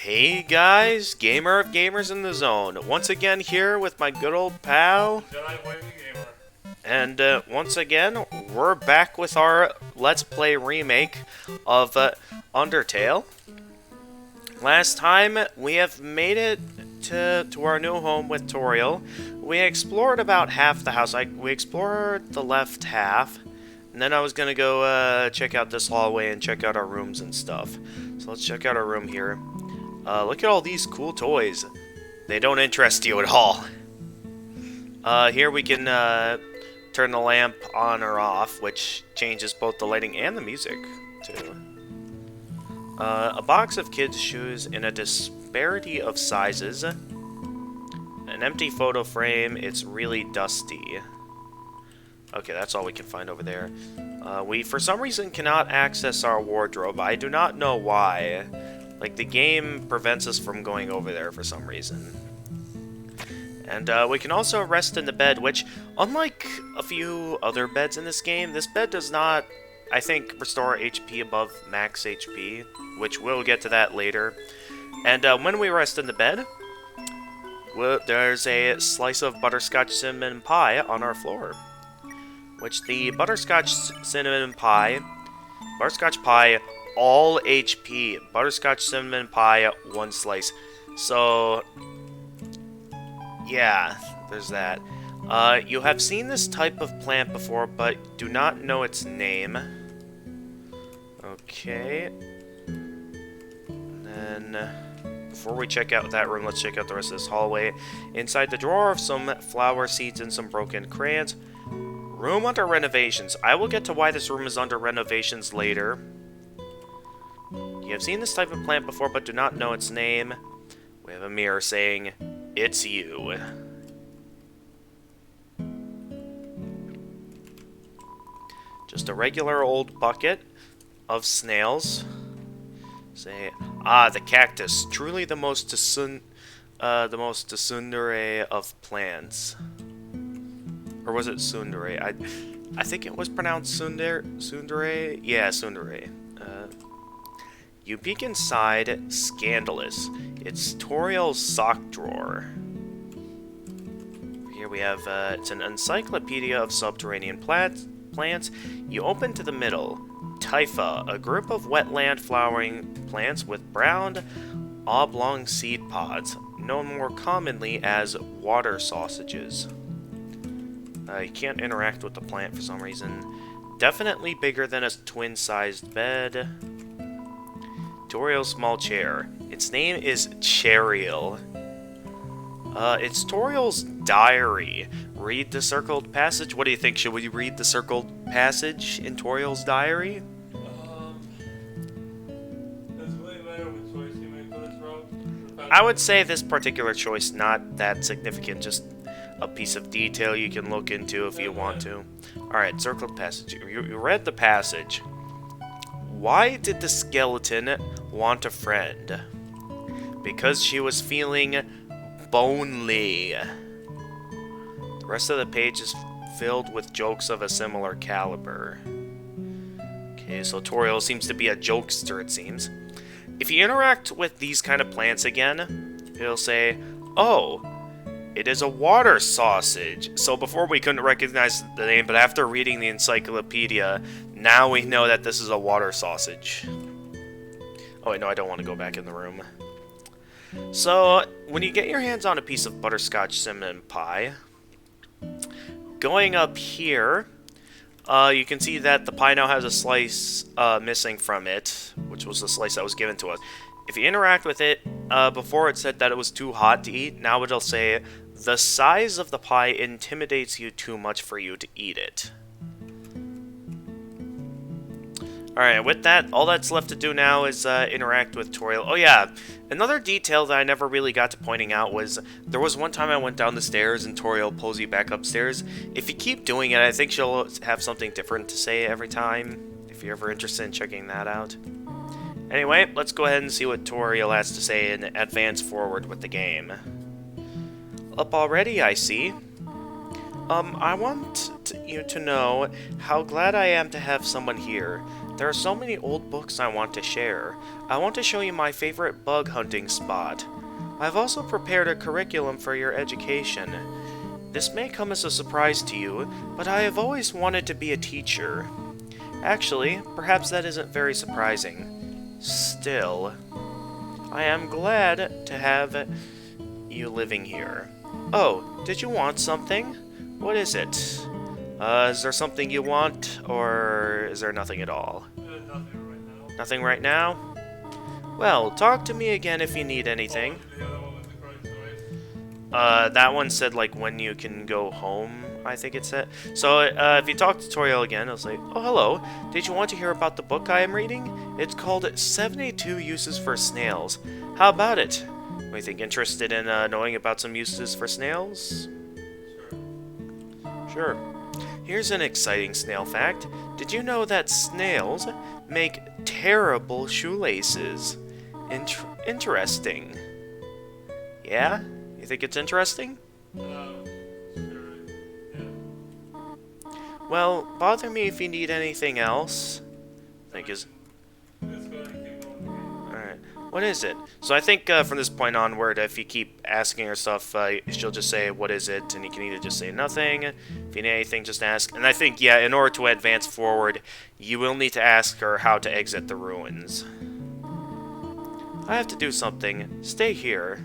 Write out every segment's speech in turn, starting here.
Hey guys, gamer of gamers in the zone. Once again here with my good old pal. Jedi Wavy Gamer. And once again, we're back with our Let's Play remake of Undertale. Last time, we have made it to our new home with Toriel. We explored about half the house. We explored the left half. And then I was going to go check out this hallway and check out our rooms and stuff. So let's check out our room here. Look at all these cool toys. They don't interest you at all. Here we can turn the lamp on or off, which changes both the lighting and the music, too. A box of kids' shoes in a disparity of sizes. An empty photo frame. It's really dusty. Okay, that's all we can find over there. We, for some reason, cannot access our wardrobe. I do not know why. Like, the game prevents us from going over there for some reason. And we can also rest in the bed, which, unlike a few other beds in this game, this bed does not, I think, restore HP above max HP, which we'll get to that later. And when we rest in the bed, there's a slice of butterscotch cinnamon pie on our floor. Which the butterscotch cinnamon pie, butterscotch pie, all HP, butterscotch cinnamon pie, one slice. So, yeah, there's that. You have seen this type of plant before, but do not know its name. Okay. And then, before we check out that room, let's check out the rest of this hallway. Inside the drawer of some flower seeds and some broken crayons. Room under renovations. I will get to why this room is under renovations later. You have seen this type of plant before, but do not know its name. We have a mirror saying, "It's you." Just a regular old bucket of snails. Say, the cactus, truly the most tsundere of plants. Or was it tsundere? I think it was pronounced tsundere? Yeah, tsundere. You peek inside, scandalous. It's Toriel's sock drawer. Here we have, it's an encyclopedia of subterranean plants. You open to the middle. Typha, a group of wetland flowering plants with brown, oblong seed pods, known more commonly as water sausages. You can't interact with the plant for some reason. Definitely bigger than a twin-sized bed. Toriel's small chair. Its name is Toriel. It's Toriel's diary. Read the circled passage. What do you think? Should we read the circled passage in Toriel's diary? Does it really matter what choice you make for this route? I would say this particular choice not that significant, just a piece of detail you can look into if you want to. Alright, circled passage. You read the passage. Why did the skeleton want a friend? Because she was feeling bonely. The rest of the page is filled with jokes of a similar caliber. Okay, so Toriel seems to be a jokester, it seems. If you interact with these kind of plants again, it'll say, "Oh, it is a water sausage." So before we couldn't recognize the name, but after reading the encyclopedia, now we know that this is a water sausage. Oh wait, no, I don't want to go back in the room. So, when you get your hands on a piece of butterscotch cinnamon pie, going up here, you can see that the pie now has a slice missing from it, which was the slice that was given to us. If you interact with it, before it said that it was too hot to eat, now it'll say, "The size of the pie intimidates you too much for you to eat it." Alright, with that, all that's left to do now is interact with Toriel. Oh yeah, another detail that I never really got to pointing out was, there was one time I went down the stairs and Toriel pulls you back upstairs. If you keep doing it, I think she'll have something different to say every time, if you're ever interested in checking that out. Anyway, let's go ahead and see what Toriel has to say and advance forward with the game. Up already, I see. I want you to know how glad I am to have someone here. There are so many old books I want to share. I want to show you my favorite bug hunting spot. I've also prepared a curriculum for your education. This may come as a surprise to you, but I have always wanted to be a teacher. Actually, perhaps that isn't very surprising. Still, I am glad to have you living here. Oh, did you want something? What is it? Is there something you want, or is there nothing at all? Nothing right now. Nothing right now? Well, talk to me again if you need anything. The other one with the correct noise. That one said, like, when you can go home, I think it said. So, if you talk to Toriel again, it'll say, oh, hello. Did you want to hear about the book I am reading? It's called 72 Uses for Snails. How about it? What do you think? Interested in knowing about some uses for snails? Sure. Sure. Here's an exciting snail fact. Did you know that snails make terrible shoelaces? Interesting. Yeah? You think it's interesting? Sure. Yeah. Well, bother me if you need anything else. I think is... Let's go ahead and keep going. Alright. What is it? So I think from this point onward, if you keep asking her stuff, she'll just say, what is it? And you can either just say nothing. If you need anything, just ask. And I think, yeah, in order to advance forward, you will need to ask her how to exit the ruins. I have to do something. Stay here.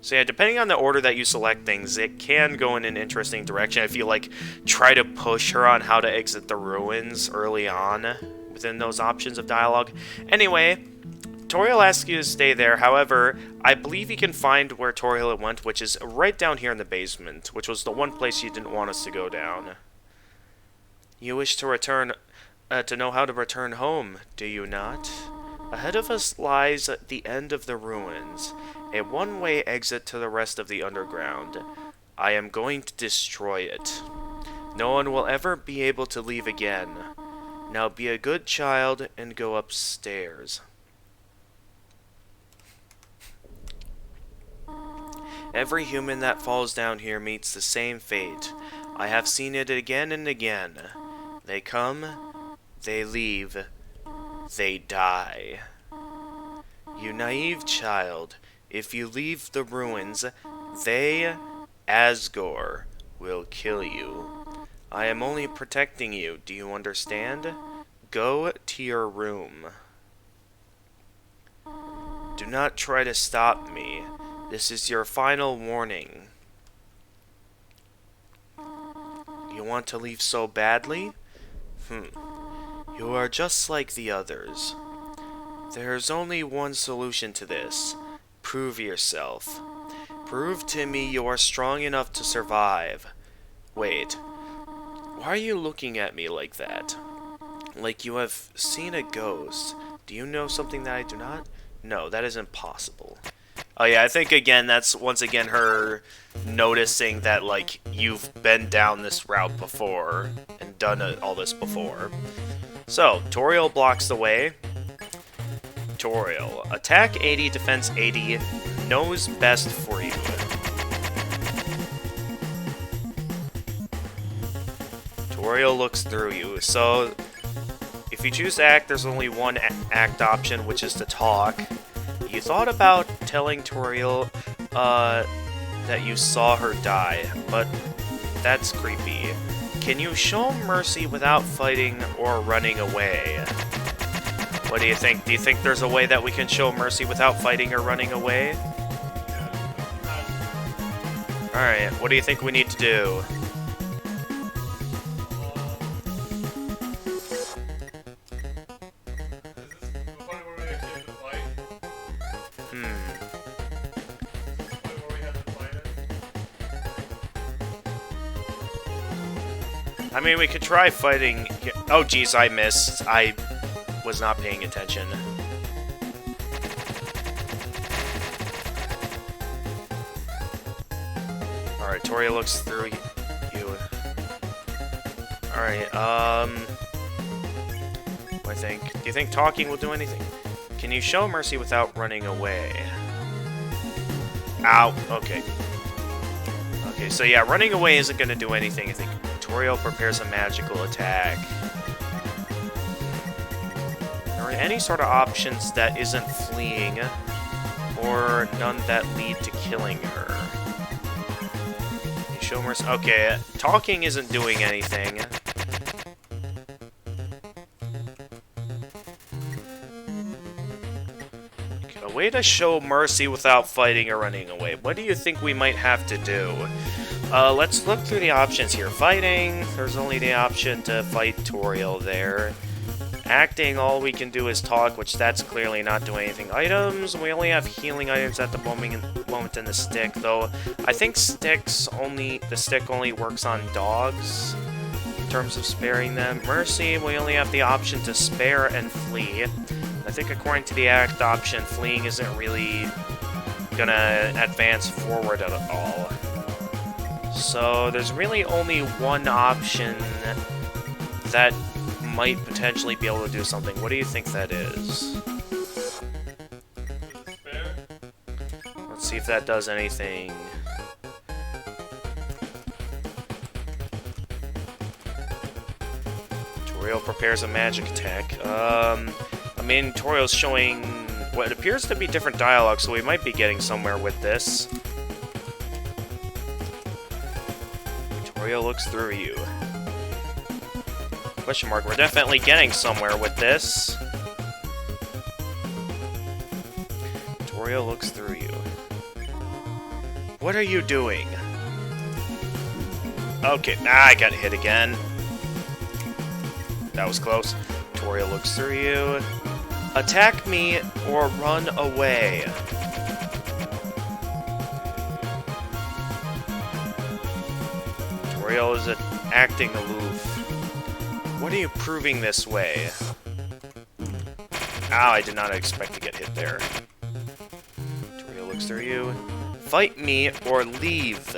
So yeah, depending on the order that you select things, it can go in an interesting direction if you, like, try to push her on how to exit the ruins early on within those options of dialogue. Anyway, Toriel asks you to stay there. However, I believe you can find where Toriel went, which is right down here in the basement, which was the one place you didn't want us to go down. You wish to return, to know how to return home, do you not? Ahead of us lies the end of the ruins, a one-way exit to the rest of the underground. I am going to destroy it. No one will ever be able to leave again. Now be a good child and go upstairs. Every human that falls down here meets the same fate. I have seen it again and again. They come, they leave, they die. You naive child, if you leave the ruins, they, Asgore, will kill you. I am only protecting you, do you understand? Go to your room. Do not try to stop me. This is your final warning. You want to leave so badly? You are just like the others. There's only one solution to this. Prove yourself. Prove to me you are strong enough to survive. Wait. Why are you looking at me like that? Like you have seen a ghost. Do you know something that I do not? No, that is impossible. Oh yeah, I think again that's once again her noticing that, like, you've been down this route before and done all this before. So, Toriel blocks the way. Toriel, attack 80, defense 80, knows best for you. Toriel looks through you. So, if you choose to act, there's only one act option, which is to talk. You thought about telling Toriel that you saw her die, but that's creepy. Can you show mercy without fighting or running away? What do you think? Do you think there's a way that we can show mercy without fighting or running away? Alright, what do you think we need to do? I mean, we could try fighting... Oh, geez, I missed. I was not paying attention. Alright, Toriel looks through you. Alright, what do I think? Do you think talking will do anything? Can you show mercy without running away? Ow, okay. Okay, so yeah, running away isn't gonna do anything, I think. Toriel prepares a magical attack. or any sort of options that isn't fleeing, or none that lead to killing her. You show mercy. Okay, talking isn't doing anything. A way to show mercy without fighting or running away. What do you think we might have to do? Let's look through the options here. Fighting, there's only the option to fight Toriel there. Acting, all we can do is talk, which that's clearly not doing anything. Items, we only have healing items at the moment in the stick, though I think the stick only works on dogs in terms of sparing them. Mercy, we only have the option to spare and flee. I think according to the act option, fleeing isn't really gonna advance forward at all. So there's really only one option that might potentially be able to do something. What do you think that is? Spare? Let's see if that does anything. Toriel prepares a magic attack. I mean, Toriel's showing what appears to be different dialogue, so we might be getting somewhere with this. Toriel looks through you. Question mark. We're definitely getting somewhere with this. Toriel looks through you. What are you doing? Okay, I got hit again. That was close. Toriel looks through you. Attack me or run away. Toriel is acting aloof. What are you proving this way? Ow, I did not expect to get hit there. Toriel looks through you. Fight me or leave.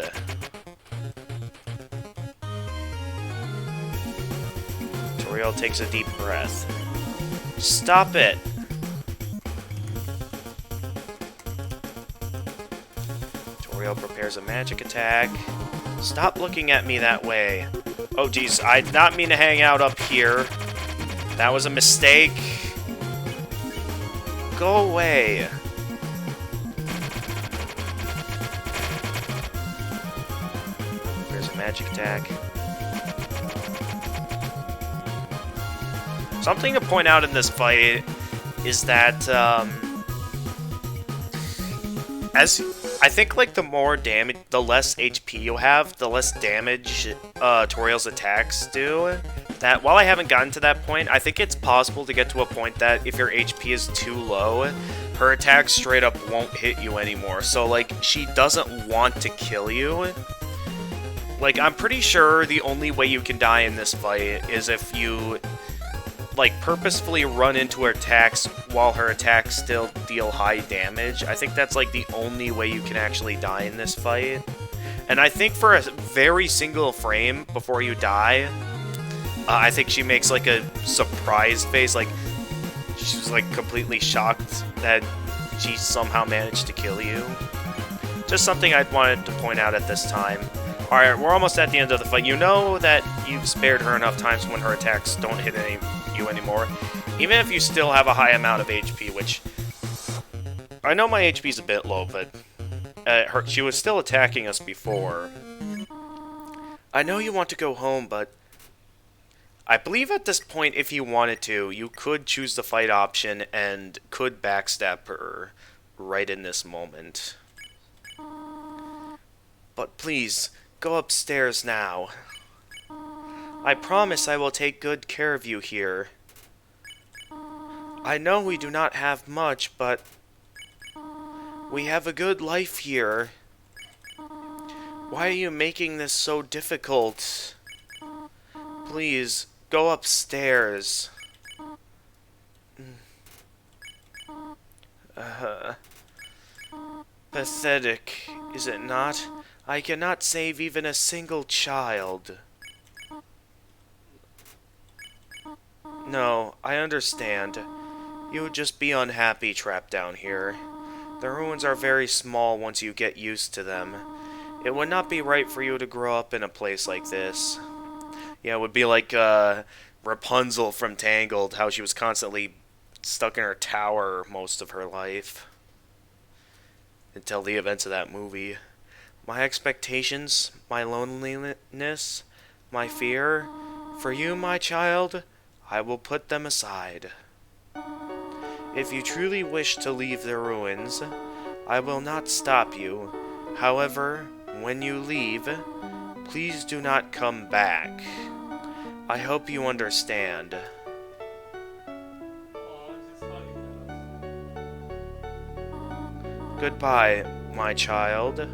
Toriel takes a deep breath. Stop it! Toriel prepares a magic attack. Stop looking at me that way. Oh geez, I did not mean to hang out up here. That was a mistake. Go away. There's a magic attack. Something to point out in this fight is that, as I think, like, the more damage, the less HP you have, the less damage Toriel's attacks do. That, while I haven't gotten to that point, I think it's possible to get to a point that if your HP is too low, her attacks straight up won't hit you anymore. So, like, she doesn't want to kill you. Like, I'm pretty sure the only way you can die in this fight is if you, like, purposefully run into her attacks while her attacks still deal high damage. I think that's, like, the only way you can actually die in this fight. And I think for a very single frame before you die, I think she makes, like, a surprised face, like, she's, like, completely shocked that she somehow managed to kill you. Just something I wanted to point out at this time. Alright, we're almost at the end of the fight. You know that you've spared her enough times when her attacks don't hit you anymore. Even if you still have a high amount of HP, which I know my HP is a bit low, but she was still attacking us before. I know you want to go home, but I believe at this point, if you wanted to, you could choose the fight option and could backstab her right in this moment. But please, go upstairs now. I promise I will take good care of you here. I know we do not have much, but we have a good life here. Why are you making this so difficult? Please, go upstairs. Pathetic, is it not? I cannot save even a single child. No, I understand. You would just be unhappy trapped down here. The ruins are very small once you get used to them. It would not be right for you to grow up in a place like this. Yeah, it would be like Rapunzel from Tangled, how she was constantly stuck in her tower most of her life. Until the events of that movie. My expectations, my loneliness, my fear, for you, my child, I will put them aside. If you truly wish to leave the ruins, I will not stop you. However, when you leave, please do not come back. I hope you understand. Oh, it's just funny. Goodbye, my child.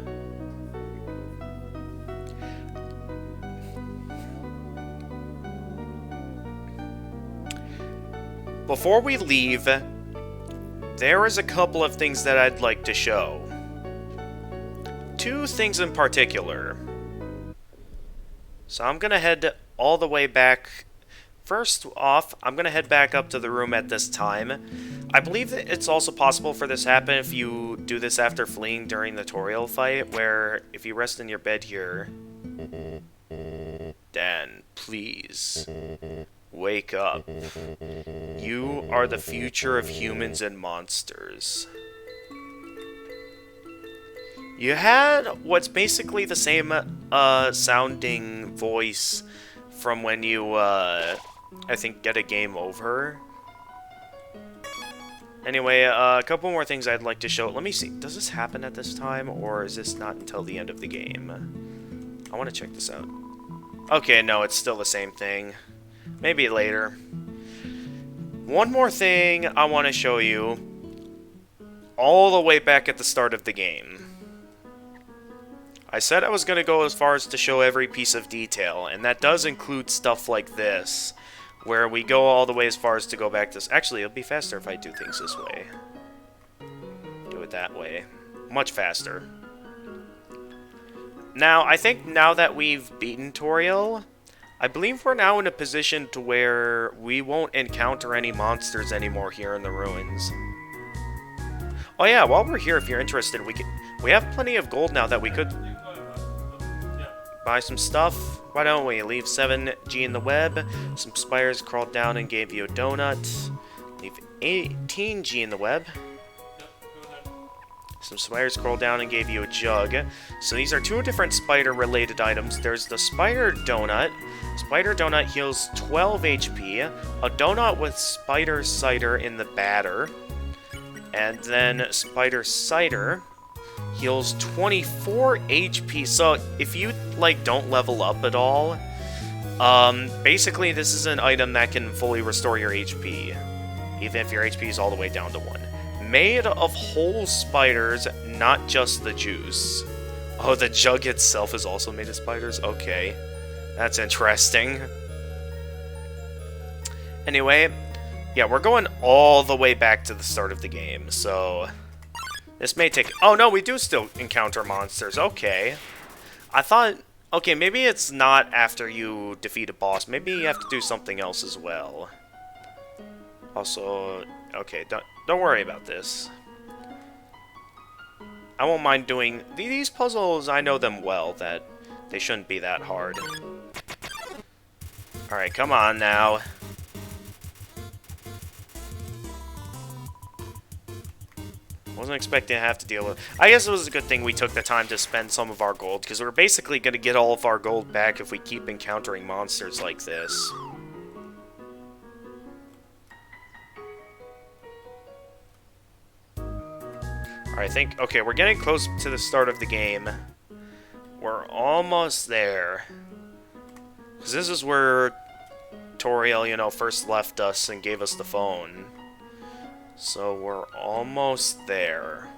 Before we leave, there is a couple of things that I'd like to show. Two things in particular. So I'm gonna head all the way back. First off, I'm gonna head back up to the room at this time. I believe that it's also possible for this to happen if you do this after fleeing during the Toriel fight, where if you rest in your bed here... Dan, please. Wake up. You are the future of humans and monsters. You had what's basically the same sounding voice from when you, I think, get a game over. Anyway, a couple more things I'd like to show. Let me see. Does this happen at this time, or is this not until the end of the game? I want to check this out. Okay, no, it's still the same thing. Maybe later. One more thing I want to show you. All the way back at the start of the game. I said I was going to go as far as to show every piece of detail, and that does include stuff like this, where we go all the way as far as to go back to... Actually, it'll be faster if I do things this way. Do it that way. Much faster. Now, I think now that we've beaten Toriel, I believe we're now in a position to where we won't encounter any monsters anymore here in the ruins. Oh yeah, while we're here, if you're interested, we have plenty of gold now that we could buy some stuff. Why don't we leave 7G in the web? Some spiders crawled down and gave you a donut. Leave 18G in the web. Some spiders crawled down and gave you a jug. So these are two different spider-related items. There's the spider donut. Spider donut heals 12 HP. A donut with spider cider in the batter. And then spider cider heals 24 HP. So if you, like, don't level up at all, basically this is an item that can fully restore your HP. Even if your HP is all the way down to 1. Made of whole spiders, not just the juice. Oh, the jug itself is also made of spiders? Okay. That's interesting. Anyway, yeah, we're going all the way back to the start of the game, so... This may take... Oh, no, we do still encounter monsters. Okay. I thought... Okay, maybe it's not after you defeat a boss. Maybe you have to do something else as well. Also... Okay, don't worry about this. I won't mind doing... These puzzles, I know them well, that they shouldn't be that hard. Alright, come on now. Wasn't expecting to have to deal with... I guess it was a good thing we took the time to spend some of our gold, because we're basically going to get all of our gold back if we keep encountering monsters like this. I think, okay, we're getting close to the start of the game. We're almost there. Because this is where Toriel, you know, first left us and gave us the phone. So we're almost there.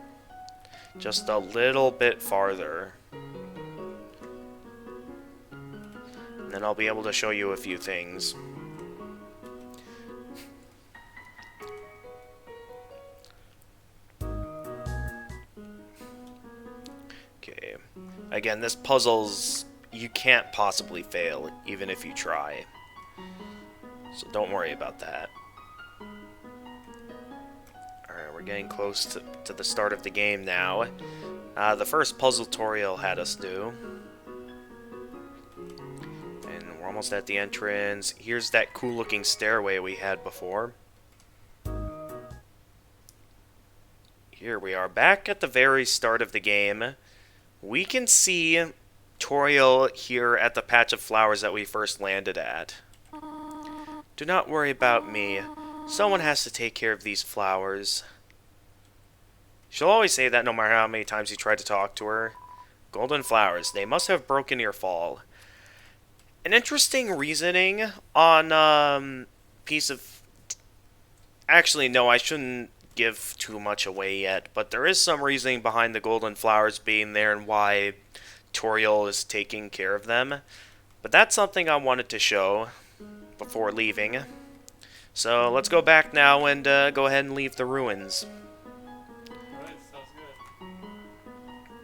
Just a little bit farther. And then I'll be able to show you a few things. Okay. Again, this puzzle's... You can't possibly fail, even if you try. So don't worry about that. Alright, we're getting close to the start of the game now. The first puzzle Toriel had us do. And we're almost at the entrance. Here's that cool-looking stairway we had before. Here we are, back at the very start of the game. We can see Toriel here at the patch of flowers that we first landed at. Do not worry about me. Someone has to take care of these flowers. She'll always say that no matter how many times you try to talk to her. Golden flowers, they must have broken your fall. An interesting reasoning on piece of... Actually, no, I shouldn't give too much away yet, but there is some reasoning behind the golden flowers being there and why Toriel is taking care of them. But that's something I wanted to show before leaving. So let's go back now and go ahead and leave the ruins. Alright, sounds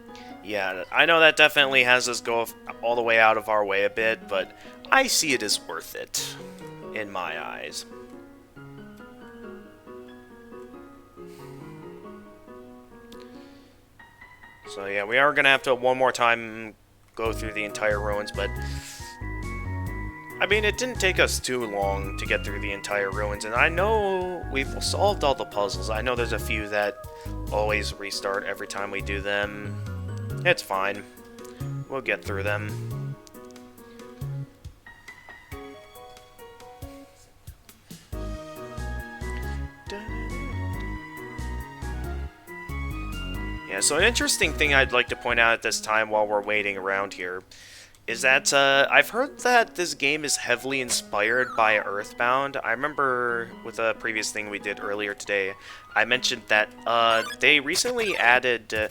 good. Yeah, I know that definitely has us go all the way out of our way a bit, but I see it as worth it, in my eyes. So yeah, we are going to have to one more time go through the entire ruins, but... I mean, it didn't take us too long to get through the entire ruins, and I know we've solved all the puzzles. I know there's a few that always restart every time we do them. It's fine. We'll get through them. Yeah, so an interesting thing I'd like to point out at this time while we're waiting around here is that I've heard that this game is heavily inspired by Earthbound. I remember with a previous thing we did earlier today, I mentioned that they recently added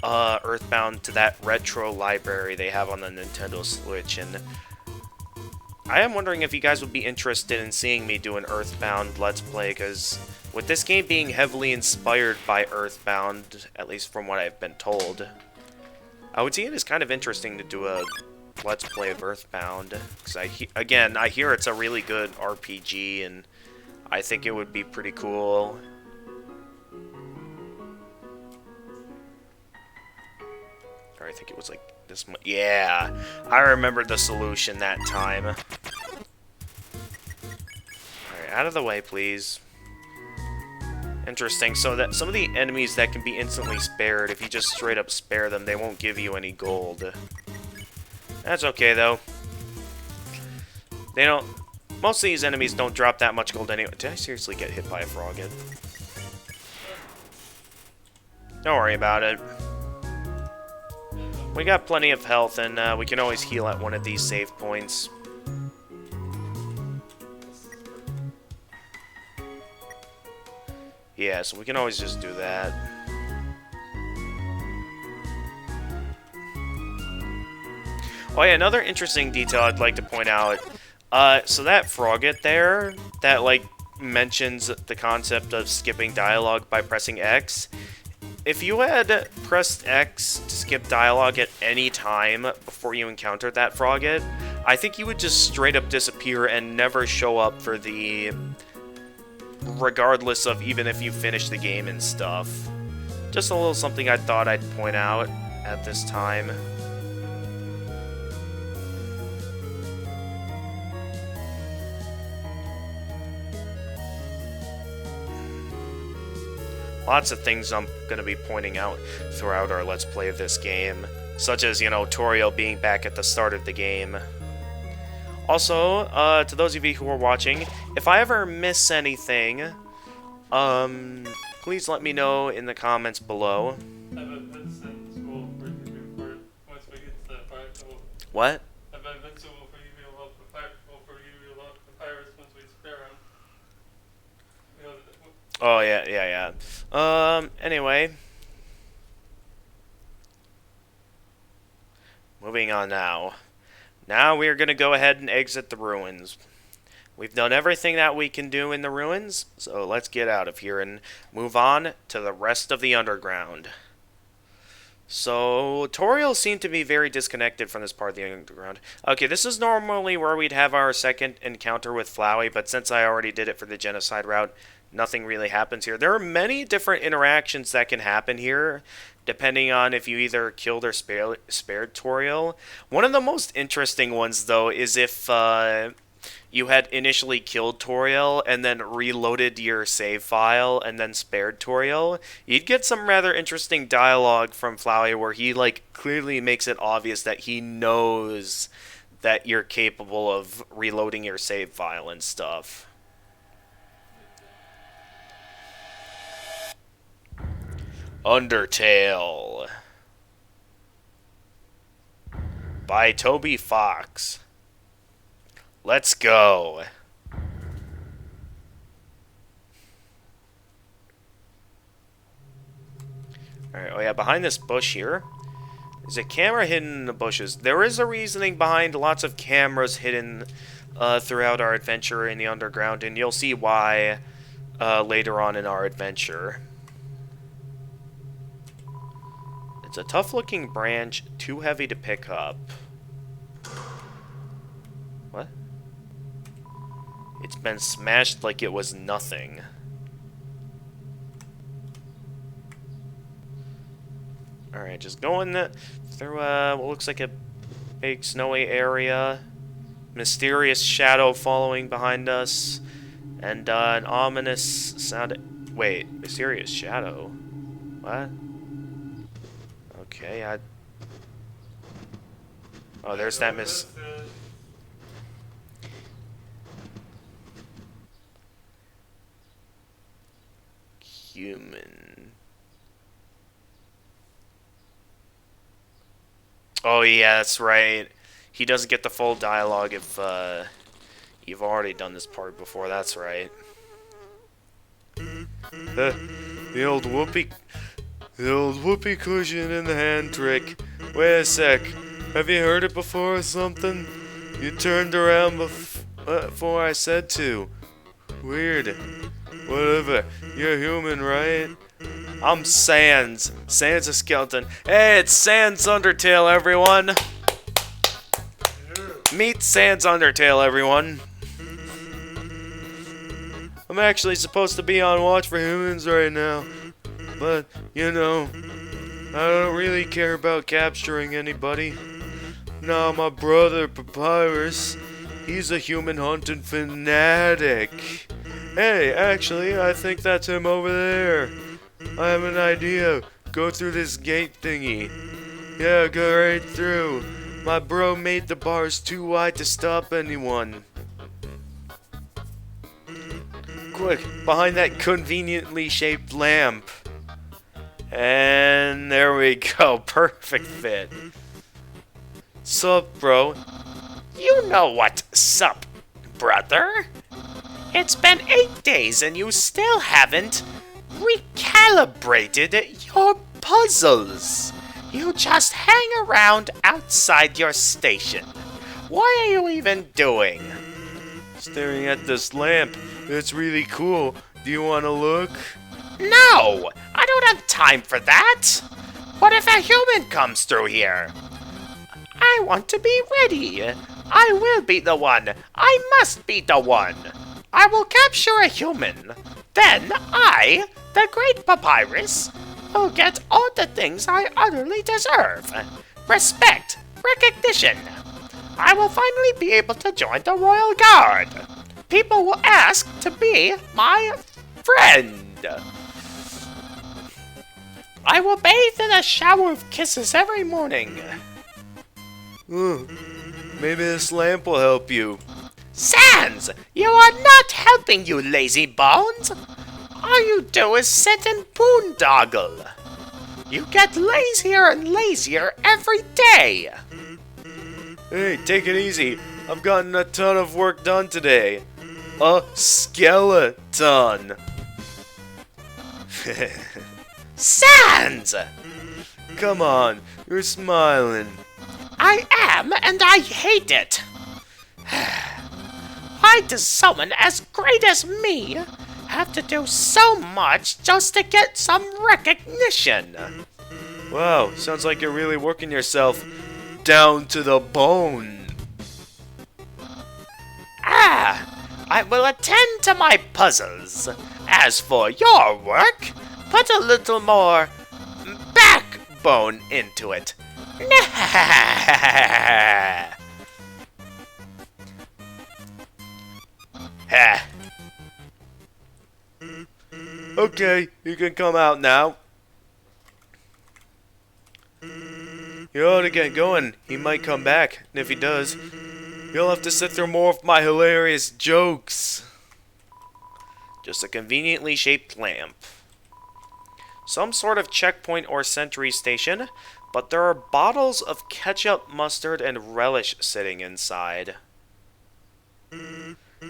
Earthbound to that retro library they have on the Nintendo Switch, and I am wondering if you guys would be interested in seeing me do an Earthbound Let's Play, because with this game being heavily inspired by Earthbound, at least from what I've been told, I would see it as kind of interesting to do a Let's Play of Earthbound, because again, I hear it's a really good RPG, and I think it would be pretty cool. Or I think it was like this much. Yeah, I remember the solution that time. Alright, out of the way, please. Interesting, so that some of the enemies that can be instantly spared, if you just straight up spare them, they won't give you any gold. That's okay, though. They don't... Most of these enemies don't drop that much gold anyway. Did I seriously get hit by a frog yet? Don't worry about it. We got plenty of health, and we can always heal at one of these save points. Yeah, so we can always just do that. Oh yeah, another interesting detail I'd like to point out. So that frogget there, that like mentions the concept of skipping dialogue by pressing X. If you had pressed X to skip dialogue at any time before you encountered that frogget, I think you would just straight up disappear and never show up for the... regardless of even if you finish the game and stuff. Just a little something I thought I'd point out at this time. Lots of things I'm going to be pointing out throughout our Let's Play of this game, such as, you know, Toriel being back at the start of the game. Also, to those of you who are watching, if I ever miss anything, please let me know in the comments below. I have a invincible for you before once we get to that part. What? I have invincible for you to love the fire. For you to love the pirates once we spare them. You know, Oh, yeah. Anyway. Moving on now. Now we're going to go ahead and exit the ruins. We've done everything that we can do in the ruins, so let's get out of here and move on to the rest of the underground. So, Toriel seemed to be very disconnected from this part of the underground. Okay, this is normally where we'd have our second encounter with Flowey, but since I already did it for the genocide route, nothing really happens here. There are many different interactions that can happen here, depending on if you either killed or spared Toriel. One of the most interesting ones, though, is if you had initially killed Toriel and then reloaded your save file and then spared Toriel, you'd get some rather interesting dialogue from Flowey where he, like, clearly makes it obvious that he knows that you're capable of reloading your save file and stuff. Undertale by Toby Fox. Let's go. Alright, oh yeah, behind this bush here, there's a camera hidden in the bushes. There is a reasoning behind lots of cameras hidden throughout our adventure in the underground, and you'll see why later on in our adventure. It's a tough-looking branch, too heavy to pick up. What? It's been smashed like it was nothing. Alright, just going through what looks like a big snowy area. Mysterious shadow following behind us. And an ominous sound. Wait, mysterious shadow? What? Okay, oh, there's that human. Oh yeah, that's right. He doesn't get the full dialogue if you've already done this part before. That's right. The old whoopee cushion and the hand trick. Wait a sec. Have you heard it before or something? You turned around before I said to. Weird. Whatever. You're human, right? I'm Sans. Sans a skeleton. Hey, it's Sans Undertale, everyone. Meet Sans Undertale, everyone. I'm actually supposed to be on watch for humans right now. But, you know, I don't really care about capturing anybody. Nah, my brother, Papyrus, he's a human hunting fanatic. Hey, actually, I think that's him over there. I have an idea. Go through this gate thingy. Yeah, go right through. My bro made the bars too wide to stop anyone. Quick, behind that conveniently shaped lamp. And there we go. Perfect fit. Sup, bro? You know what, sup, brother? It's been 8 days and you still haven't recalibrated your puzzles. You just hang around outside your station. What are you even doing? Staring at this lamp. It's really cool. Do you want to look? No! I don't have time for that! What if a human comes through here? I want to be ready. I will be the one. I must be the one. I will capture a human. Then I, the great Papyrus, will get all the things I utterly deserve. Respect, recognition. I will finally be able to join the Royal Guard. People will ask to be my friend. I will bathe in a shower of kisses every morning. Maybe this lamp will help you. Sans! You are not helping, you lazy bones! All you do is sit and boondoggle. You get lazier and lazier every day. Hey, take it easy. I've gotten a ton of work done today. A skeleton. Sans! Come on, you're smiling. I am, and I hate it. Why does someone as great as me have to do so much just to get some recognition? Wow, sounds like you're really working yourself down to the bone. I will attend to my puzzles. As for your work, put a little more backbone into it. Ha! Okay, you can come out now. You ought to get going. He might come back, and if he does, you'll have to sit through more of my hilarious jokes. Just a conveniently shaped lamp. Some sort of checkpoint or sentry station, but there are bottles of ketchup, mustard, and relish sitting inside.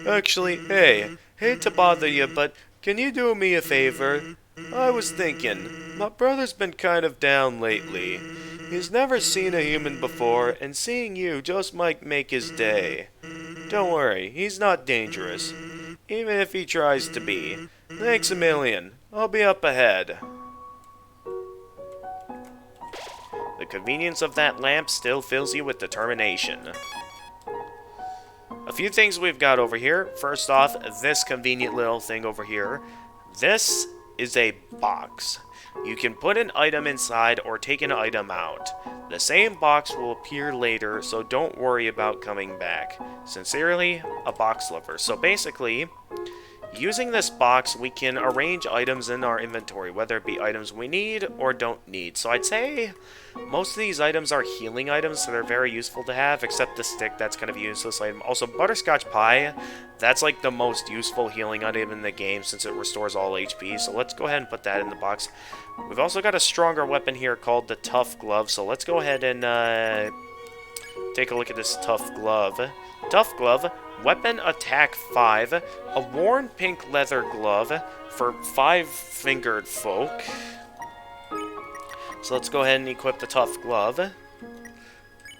Actually, hey, hate to bother you, but can you do me a favor? I was thinking, my brother's been kind of down lately. He's never seen a human before, and seeing you just might make his day. Don't worry, he's not dangerous, even if he tries to be. Thanks a million. I'll be up ahead. The convenience of that lamp still fills you with determination. A few things we've got over here. First off, this convenient little thing over here. This is a box. You can put an item inside or take an item out. The same box will appear later, so don't worry about coming back. Sincerely, a box lover. So basically, using this box, we can arrange items in our inventory, whether it be items we need or don't need. So I'd say most of these items are healing items, so they're very useful to have, except the stick, that's kind of a useless item. Also, butterscotch pie, that's like the most useful healing item in the game since it restores all HP, so let's go ahead and put that in the box. We've also got a stronger weapon here called the Tough Glove, so let's go ahead and take a look at this Tough Glove. Tough Glove, weapon attack 5, a worn pink leather glove for 5-fingered folk. So let's go ahead and equip the Tough Glove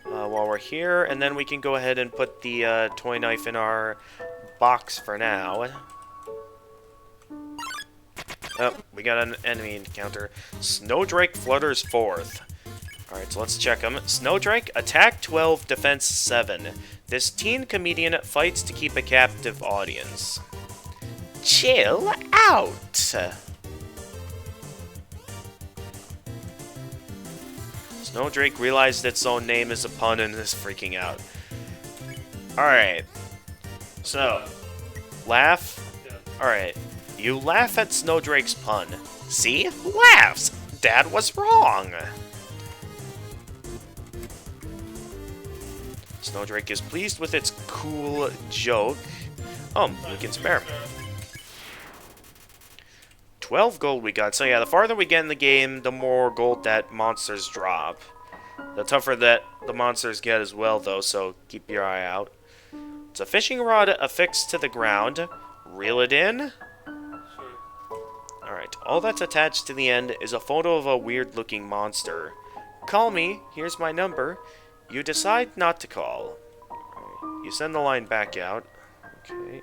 while we're here, and then we can go ahead and put the toy knife in our box for now. Oh, we got an enemy encounter. Snowdrake flutters forth. Alright, so let's check him. Snowdrake, attack 12, defense 7. This teen comedian fights to keep a captive audience. Chill out! Snowdrake realized its own name is a pun and is freaking out. Alright. So, laugh? Alright. You laugh at Snowdrake's pun. See? Laughs! Dad was wrong! Snowdrake is pleased with its cool joke. We can spare him. 12 gold we got. So yeah, the farther we get in the game, the more gold that monsters drop. The tougher that the monsters get as well, though, so keep your eye out. It's a fishing rod affixed to the ground. Reel it in. Alright, all that's attached to the end is a photo of a weird-looking monster. Call me, here's my number. You decide not to call. Right, you send the line back out. Okay.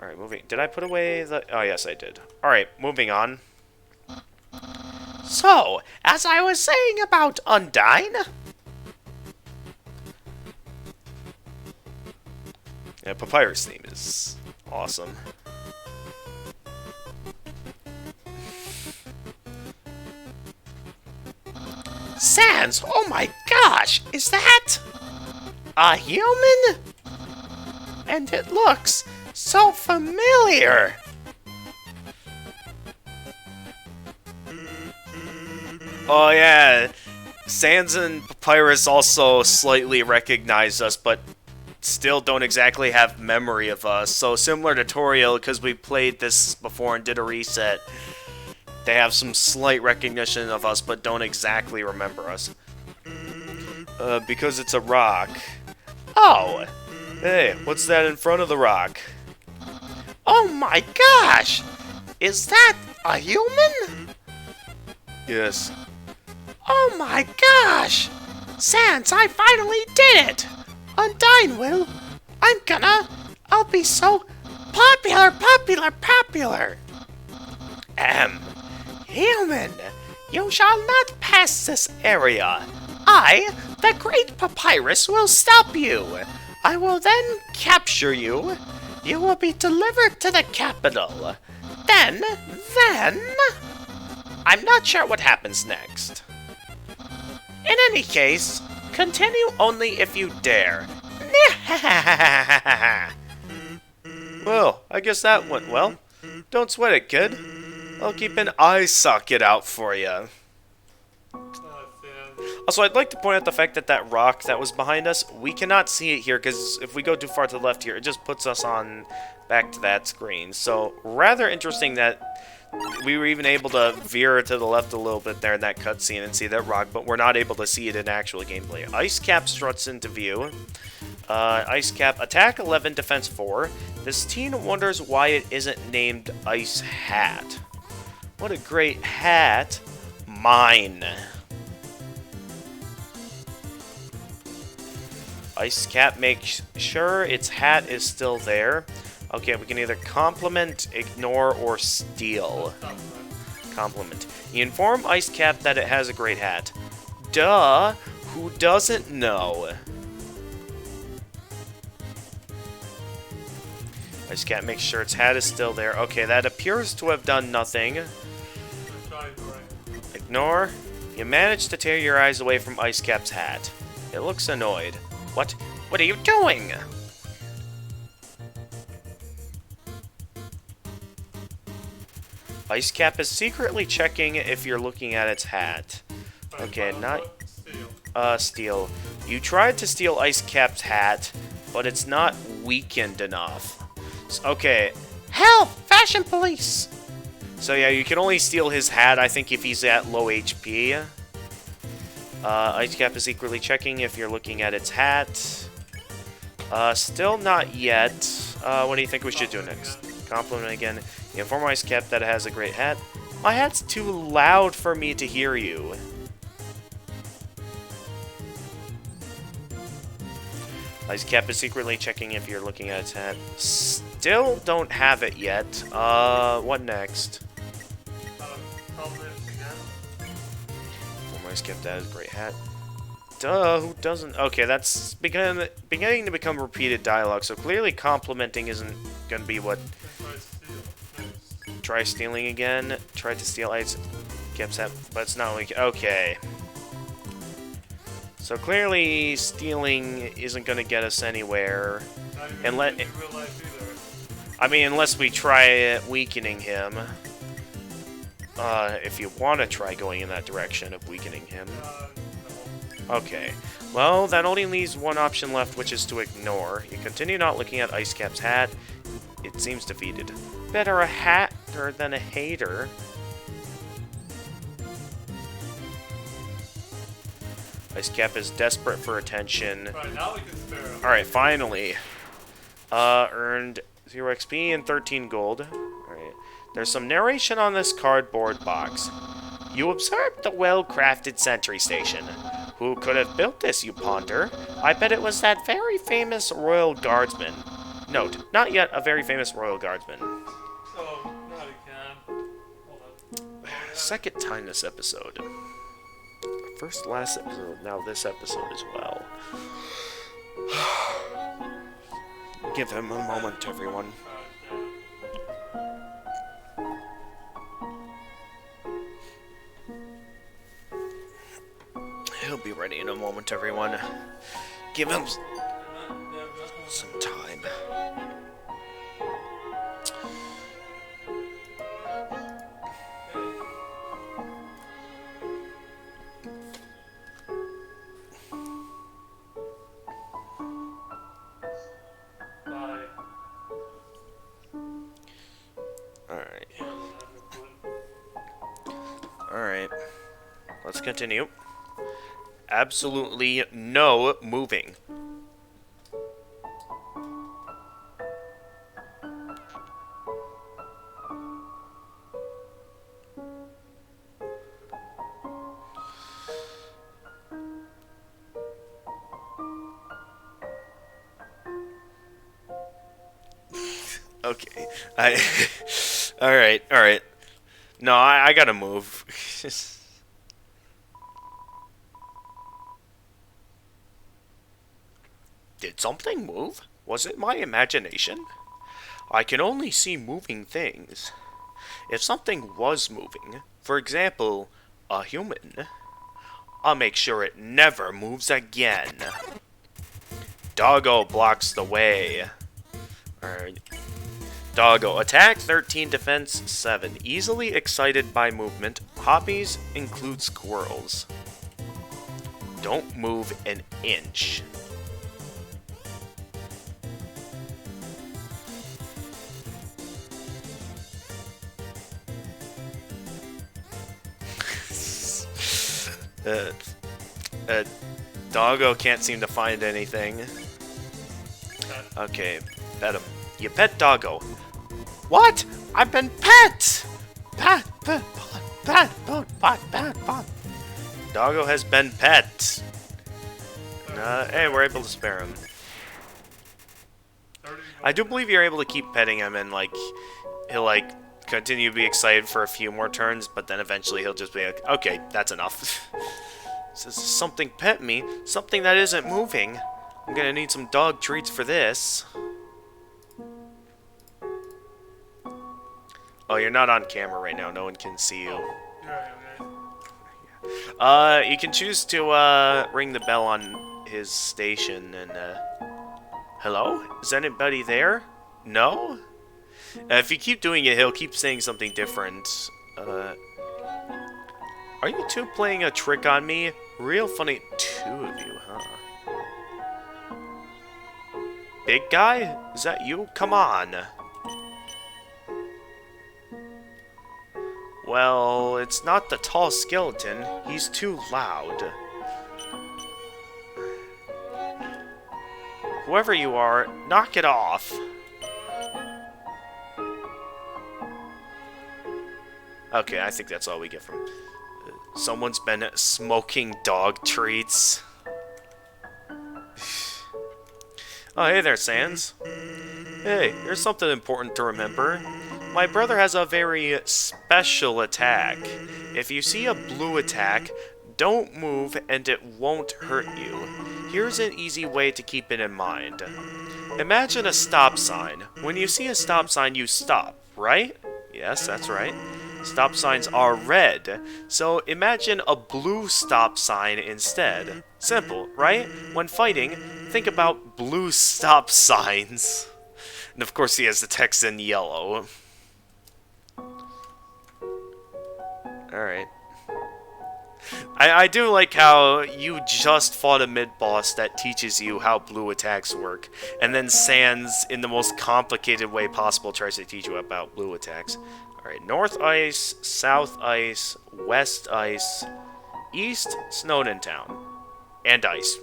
Alright, moving. Did I put away the... Oh, yes, I did. Alright, moving on. So, as I was saying about Undyne... Yeah, Papyrus theme is awesome. Sans, oh my gosh, is that a human? And it looks so familiar. Oh yeah, Sans and Papyrus also slightly recognize us, but still don't exactly have memory of us. So similar to Toriel, because we played this before and did a reset, they have some slight recognition of us, but don't exactly remember us. Because it's a rock. Oh, Hey, what's that in front of the rock? oh my gosh, is that a human? Yes. Oh my gosh! Sans, I finally did it! Undyne will. I'll be so popular! Human, you shall not pass this area. I, the great Papyrus, will stop you. I will then capture you. You will be delivered to the capital. Then, I'm not sure what happens next. In any case, continue only if you dare. Well, I guess that went well. Don't sweat it, kid. I'll keep an eye socket out for you. Sam. Also, I'd like to point out the fact that that rock that was behind us, we cannot see it here, because if we go too far to the left here, it just puts us on back to that screen. So, rather interesting that we were even able to veer to the left a little bit there in that cutscene and see that rock, but we're not able to see it in actual gameplay. Icecap struts into view. Icecap, attack 11, defense 4. This teen wonders why it isn't named Ice Hat. What a great hat. Mine. Icecap makes sure its hat is still there. Okay, we can either compliment, ignore, or steal. Compliment. You inform Icecap that it has a great hat. Duh! Who doesn't know? Icecap makes sure its hat is still there. Okay, that appears to have done nothing. Ignore. You managed to tear your eyes away from Icecap's hat. It looks annoyed. What? What are you doing? Icecap is secretly checking if you're looking at its hat. Okay, not... steal. You tried to steal Icecap's hat, but it's not weakened enough. Okay. Help! Fashion police! So yeah, you can only steal his hat, I think, if he's at low HP. Icecap is secretly checking if you're looking at its hat. Still not yet. What do you think we should do next? Compliment again. You inform Icecap that it has a great hat. My hat's too loud for me to hear you. Icecap is secretly checking if you're looking at its hat. Still don't have it yet. What next? Inform Icecap that has a great hat. Duh, who doesn't? Okay, that's beginning to become repeated dialogue, so clearly complimenting isn't going to be what... Try stealing again. Try to steal Icecap's hat, but it's not like... Okay. So clearly, stealing isn't going to get us anywhere. I mean, unless we try weakening him. If you want to try going in that direction of weakening him. Okay. Well, that only leaves one option left, which is to ignore. You continue not looking at Icecap's hat. It seems defeated. Better a hatter than a hater. Icecap is desperate for attention. Right, now we can spare him. Alright, finally. Earned 0 XP and 13 gold. Alright. There's some narration on this cardboard box. You observed the well-crafted sentry station. Who could have built this, you ponder? I bet it was that very famous royal guardsman. Note, not yet a very famous royal guardsman. Oh, now we can. Hold on. Second time this episode. First, last episode, now this episode as well. Give him a moment, everyone. He'll be ready in a moment, everyone. Give him some time. Alright. Let's continue. Absolutely no moving. Okay. Alright. No, I gotta move. Did something move? Was it my imagination? I can only see moving things. If something was moving, for example, a human, I'll make sure it never moves again. Doggo blocks the way. Alright. Doggo, attack 13, defense 7. Easily excited by movement. Hobbies include squirrels. Don't move an inch. Doggo can't seem to find anything. Okay, pet him. You pet Doggo. What? I've been pet! Pet. Doggo has been pet. Hey, we're able to spare him. I do believe you're able to keep petting him and, like, he'll, like, continue to be excited for a few more turns, but then eventually he'll just be like, okay, that's enough. Says something pet me, something that isn't moving. I'm gonna need some dog treats for this. Oh, you're not on camera right now. No one can see you. You can choose to ring the bell on his station and hello? Is anybody there? No? If you keep doing it, he'll keep saying something different. Are you two playing a trick on me? Real funny. Two of you, huh? Big guy? Is that you? Come on. Well, it's not the tall skeleton. He's too loud. Whoever you are, knock it off. Okay, I think that's all we get from... Someone's been smoking dog treats. Oh, hey there, Sans. Hey, here's something important to remember. My brother has a very special attack. If you see a blue attack, don't move and it won't hurt you. Here's an easy way to keep it in mind. Imagine a stop sign. When you see a stop sign, you stop, right? Yes, that's right. Stop signs are red, so imagine a blue stop sign instead. Simple, right? When fighting, think about blue stop signs. And of course he has the text in yellow. Alright. I do like how you just fought a mid-boss that teaches you how blue attacks work, and then Sans, in the most complicated way possible, tries to teach you about blue attacks. Alright, North Ice, South Ice, West Ice, East, Snowden Town. And Ice.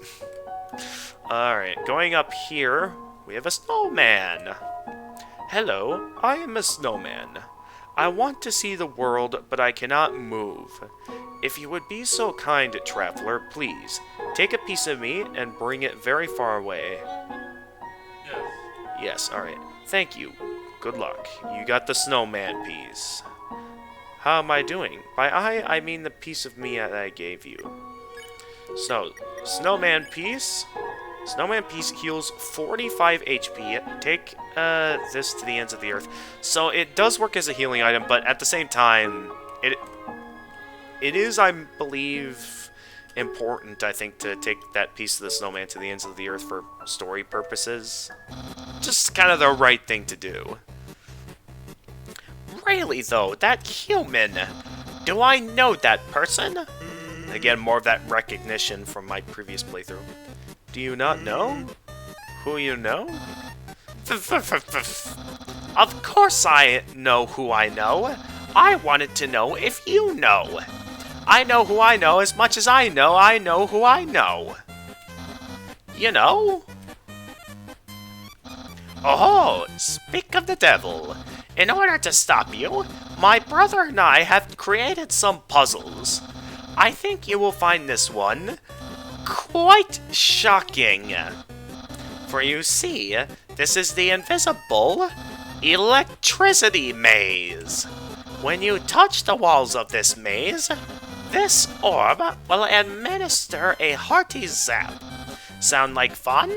Alright, going up here, we have a snowman. Hello, I am a snowman. I want to see the world, but I cannot move. If you would be so kind, traveler, please, take a piece of me and bring it very far away. Yes. Yes, alright. Thank you. Good luck. You got the snowman piece. How am I doing? By I mean the piece of me that I gave you. So, snowman piece. Snowman piece heals 45 HP. Take this to the ends of the earth. So it does work as a healing item, but at the same time, it is, I believe, important, I think, to take that piece of the snowman to the ends of the earth for story purposes. Just kind of the right thing to do. Really, though, that human, do I know that person? Again, more of that recognition from my previous playthrough. Do you not know? Who you know? Of course I know who I know. I wanted to know if you know. I know who I know as much as I know who I know. You know? Oh, speak of the devil. In order to stop you, my brother and I have created some puzzles. I think you will find this one quite shocking. For you see, this is the invisible electricity maze. When you touch the walls of this maze, this orb will administer a hearty zap. Sound like fun?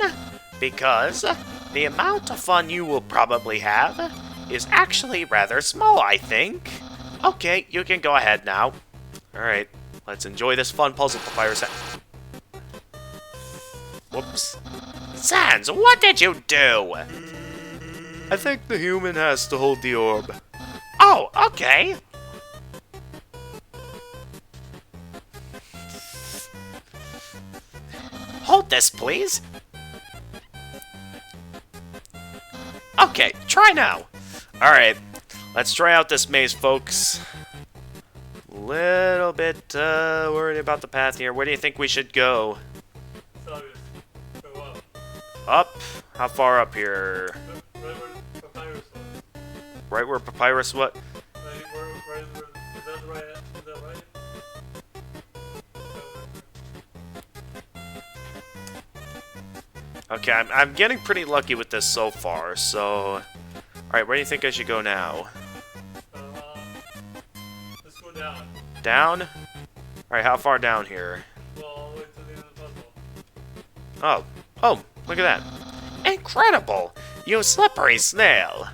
Because the amount of fun you will probably have is actually rather small, I think. Okay, you can go ahead now. Alright, let's enjoy this fun puzzle papyrus. Whoops. Sans, what did you do? I think the human has to hold the orb. Oh, okay. Hold this, please. Okay, try now. Alright, let's try out this maze, folks. Little bit worried about the path here. Where do you think we should go? It's obvious. Go up. Up? How far up here? Right where Papyrus was. Right where Papyrus what? Right where, is that right? Is that right? Okay, I'm getting pretty lucky with this so far, so... Alright, where do you think I should go now? Let's go down. Down? Alright, how far down here? Well, all the way to the end of the puzzle. Oh, look at that. Incredible! You slippery snail!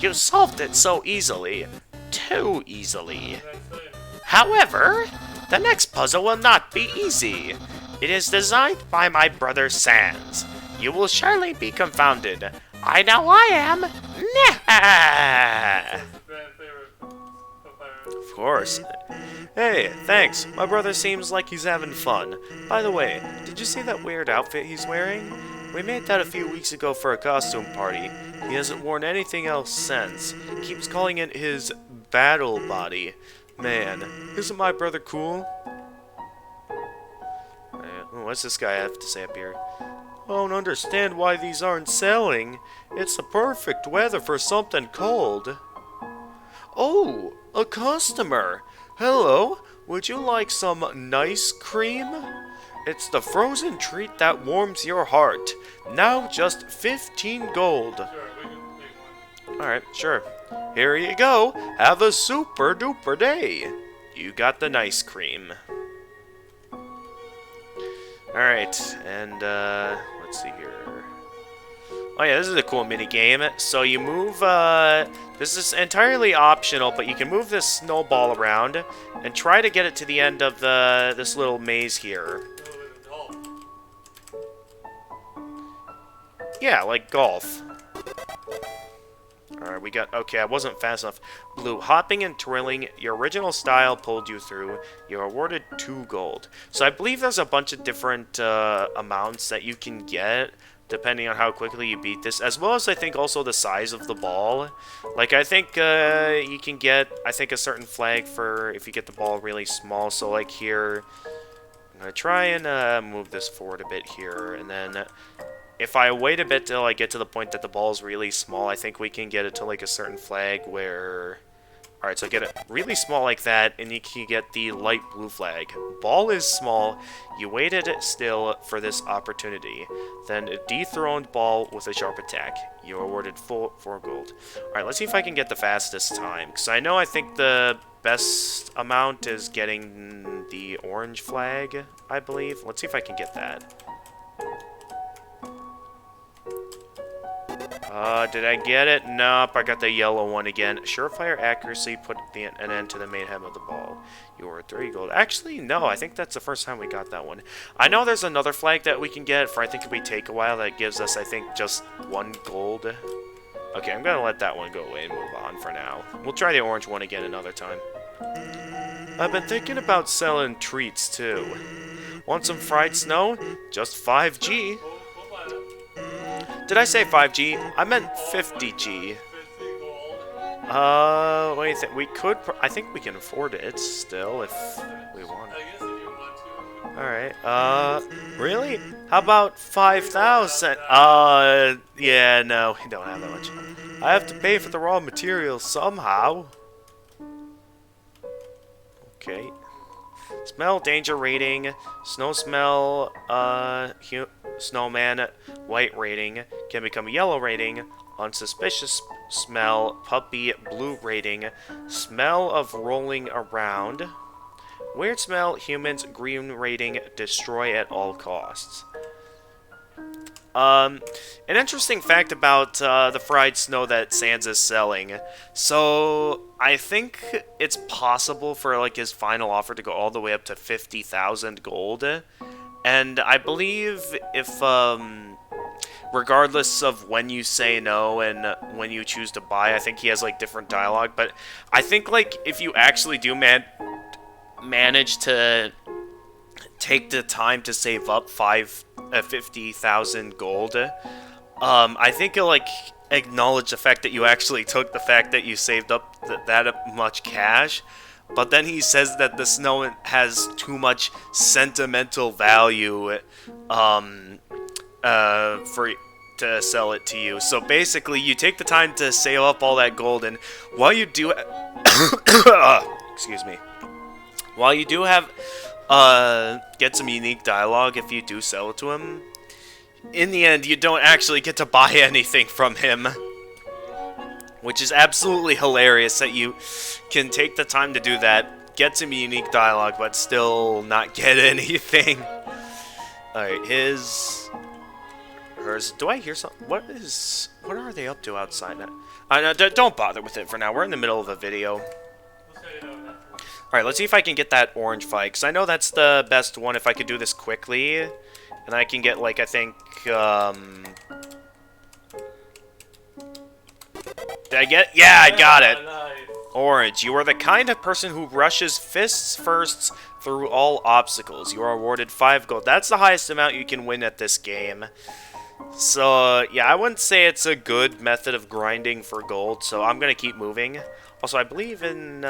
You solved it so easily. Too easily. Nice thing. However, the next puzzle will not be easy. It is designed by my brother Sans. You will surely be confounded. I know I am. Nah! Grand favorite Papyrus. Of course. Hey, thanks. My brother seems like he's having fun. By the way, did you see that weird outfit he's wearing? We made that a few weeks ago for a costume party. He hasn't worn anything else since. Keeps calling it his battle body. Man, isn't my brother cool? What's this guy have to say up here? I don't understand why these aren't selling. It's the perfect weather for something cold. Oh, a customer. Hello, would you like some nice cream? It's the frozen treat that warms your heart. Now just 15 gold. Sure, we can take one. Alright, sure. Here you go. Have a super duper day. You got the nice cream. Alright, and let's see here. Oh yeah, this is a cool mini game. So you move, this is entirely optional, but you can move this snowball around and try to get it to the end of this little maze here. Yeah, like golf. Alright, we got... Okay, I wasn't fast enough. Blue, hopping and twirling. Your original style pulled you through. You're awarded 2 gold. So I believe there's a bunch of different amounts that you can get, depending on how quickly you beat this. As well as, I think, also the size of the ball. Like, I think you can get, I think, a certain flag for if you get the ball really small. So, like, here... I'm going to try and move this forward a bit here, and then... If I wait a bit till I get to the point that the ball's really small, I think we can get it to, like, a certain flag where... Alright, so get it really small like that, and you can get the light blue flag. Ball is small. You waited still for this opportunity. Then a dethroned ball with a sharp attack. You're awarded 4 gold. Alright, let's see if I can get the fastest time. Because I think the best amount is getting the orange flag, I believe. Let's see if I can get that. Did I get it? Nope, I got the yellow one again. Surefire accuracy put an end to the main head of the ball. You are 3 gold. Actually, no, I think that's the first time we got that one. I know there's another flag that we can get for, I think, if we take a while, that gives us, I think, just 1 gold. Okay, I'm gonna let that one go away and move on for now. We'll try the orange one again another time. I've been thinking about selling treats, too. Want some fried snow? Just 5G. We'll buy that. Did I say 5G? I meant 50G. 50 gold. What do you think? We could... I think we can afford it still if we want I it. guess if you want to. Alright, really? How about 5,000? Yeah, no, we don't have that much. I have to pay for the raw materials somehow. Okay. Smell, danger rating, snow smell, snowman, white rating, can become yellow rating, unsuspicious smell, puppy, blue rating, smell of rolling around, weird smell, humans, green rating, destroy at all costs. An interesting fact about the fried snow that Sans is selling. So, I think it's possible for, like, his final offer to go all the way up to 50,000 gold. And I believe if, regardless of when you say no and when you choose to buy. I think he has like different dialogue, but I think like if you actually do manage to take the time to save up 50,000 gold, I think he'll like acknowledge the fact that you actually took the fact that you saved up that much cash. But then he says that the snow has too much sentimental value to sell it to you. So basically, you take the time to save up all that gold, and while you do, excuse me, while you do have get some unique dialogue if you do sell it to him, in the end, you don't actually get to buy anything from him. Which is absolutely hilarious that you can take the time to do that, get some unique dialogue, but still not get anything. Alright, hers. Do I hear something? What are they up to outside now? No, don't bother with it for now. We're in the middle of a video. Alright, let's see if I can get that orange fight, because I know that's the best one if I could do this quickly. And I can get, like, I think, did I get it? Yeah, I got it! Nice. Orange, you are the kind of person who rushes fists first through all obstacles. You are awarded 5 gold. That's the highest amount you can win at this game. So, yeah, I wouldn't say it's a good method of grinding for gold, so I'm going to keep moving. Also, I believe in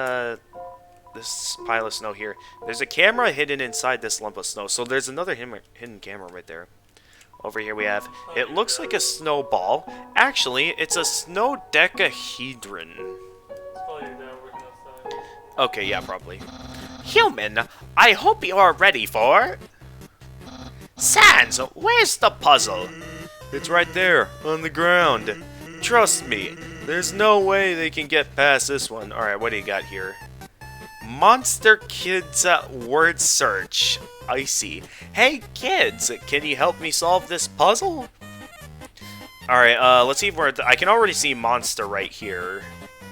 this pile of snow here. There's a camera hidden inside this lump of snow, so there's another hidden camera right there. Over here we have, it looks like a snowball. Actually, it's a snowdecahedron. Okay, yeah, probably. Human, I hope you are ready for... Sans, where's the puzzle? It's right there, on the ground. Trust me, there's no way they can get past this one. Alright, what do you got here? Monster Kids word search. I see. Hey kids, can you help me solve this puzzle? Alright, let's see if we're I can already see monster right here.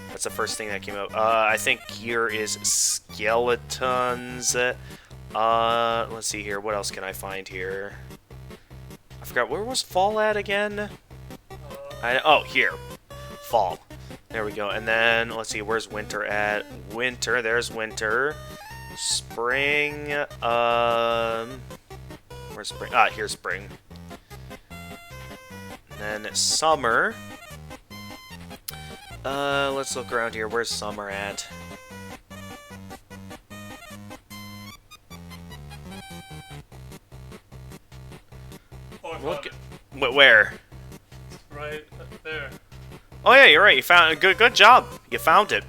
That's the first thing that came up. I think here is skeletons. Let's see here. What else can I find here? I forgot, where was fall at again? Oh, here. Fall. There we go. And then, let's see, where's winter at? Winter, there's winter. Spring, where's spring? Ah, here's spring. And then summer. Let's look around here. Where's summer at? Oh, Look, where? right there. Oh yeah, you're right. You found it. Good job. You found it.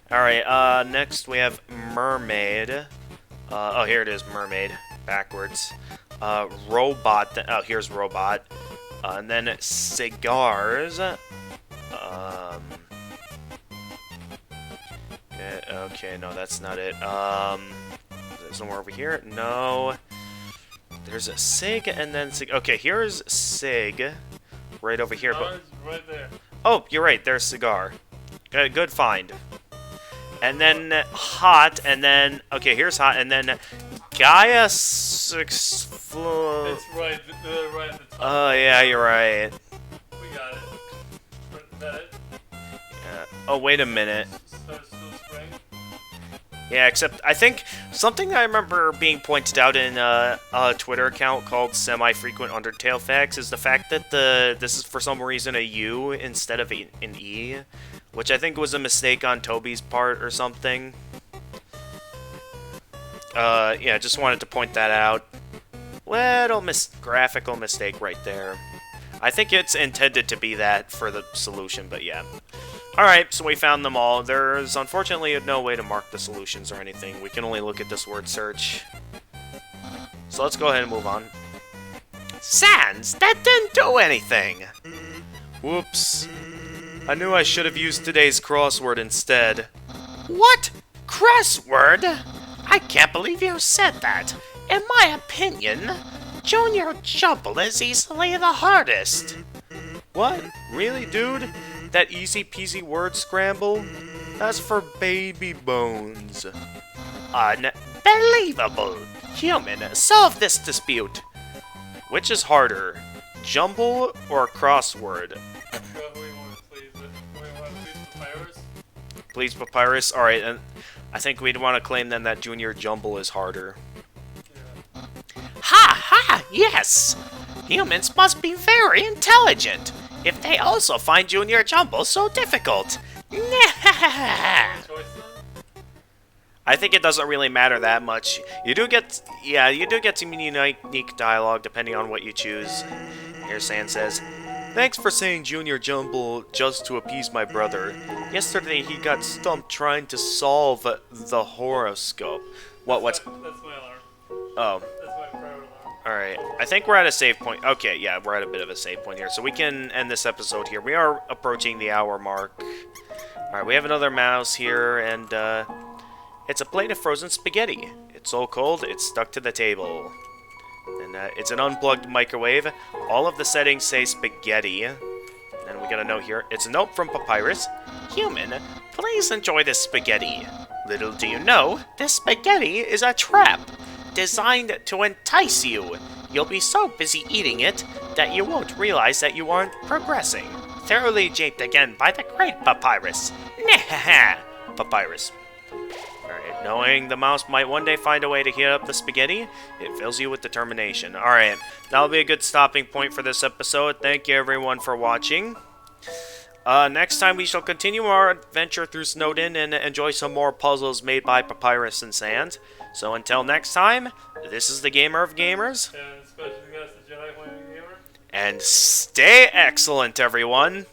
All right. Next we have mermaid. Oh, here it is. Mermaid. Backwards. Robot. Oh, here's robot. And then cigars. Okay, no, that's not it. There's somewhere over here. No. There's a sig and then sig. Okay, here's sig. Right over here. But right there. oh, you're right. There's cigar. Good find. And then hot, and then okay, here's hot, and then Gaia six. It's right, right at the top. Oh yeah, you're right. We got it. Is that it? Yeah. Oh wait a minute. So spring. Yeah, except I think something I remember being pointed out in a Twitter account called Semi-Frequent Undertale Facts is the fact that this is for some reason a U instead of an E, which I think was a mistake on Toby's part or something. Yeah, just wanted to point that out. Little graphical mistake right there. I think it's intended to be that for the solution, but yeah. Alright, so we found them all. There's unfortunately no way to mark the solutions or anything. We can only look at this word search. So let's go ahead and move on. Sans, that didn't do anything. Whoops. I knew I should have used today's crossword instead. What? Crossword? I can't believe you said that. In my opinion, Junior Jumble is easily the hardest. What? Really, dude? That easy peasy word scramble? That's for baby bones. Unbelievable. Human, solve this dispute. Which is harder? jumble or crossword? What do we want to please? We want to please Papyrus? Please, Papyrus. All right, and I think we'd want to claim then that Junior Jumble is harder. Yeah. Ha ha, yes! Humans must be very intelligent if they also find Junior Jumble so difficult. Choice then? I think it doesn't really matter that much. You do get some unique dialogue depending on what you choose. Here Sand says, "Thanks for saying Junior Jumble just to appease my brother. Yesterday he got stumped trying to solve the horoscope." What's... That's my alarm. Oh, That's my prayer alarm. alright. I think we're at a save point. Okay, yeah, we're at a bit of a save point here. So we can end this episode here. We are approaching the hour mark. Alright, we have another mouse here, and, it's a plate of frozen spaghetti. It's so cold, it's stuck to the table. And it's an unplugged microwave. All of the settings say spaghetti. And we got a note here. It's a note from Papyrus. "Human, please enjoy this spaghetti. Little do you know, this spaghetti is a trap designed to entice you. You'll be so busy eating it that you won't realize that you aren't progressing. Thoroughly japed again by the great Papyrus. Nah, Papyrus." Alright, knowing the mouse might one day find a way to heat up the spaghetti, it fills you with determination. Alright, that'll be a good stopping point for this episode. Thank you everyone for watching. Next time we shall continue our adventure through Snowden and enjoy some more puzzles made by Papyrus and Sand. So until next time, this is the Gamer of Gamers. And special guest, the Jedi Playing Gamer. And stay excellent, everyone!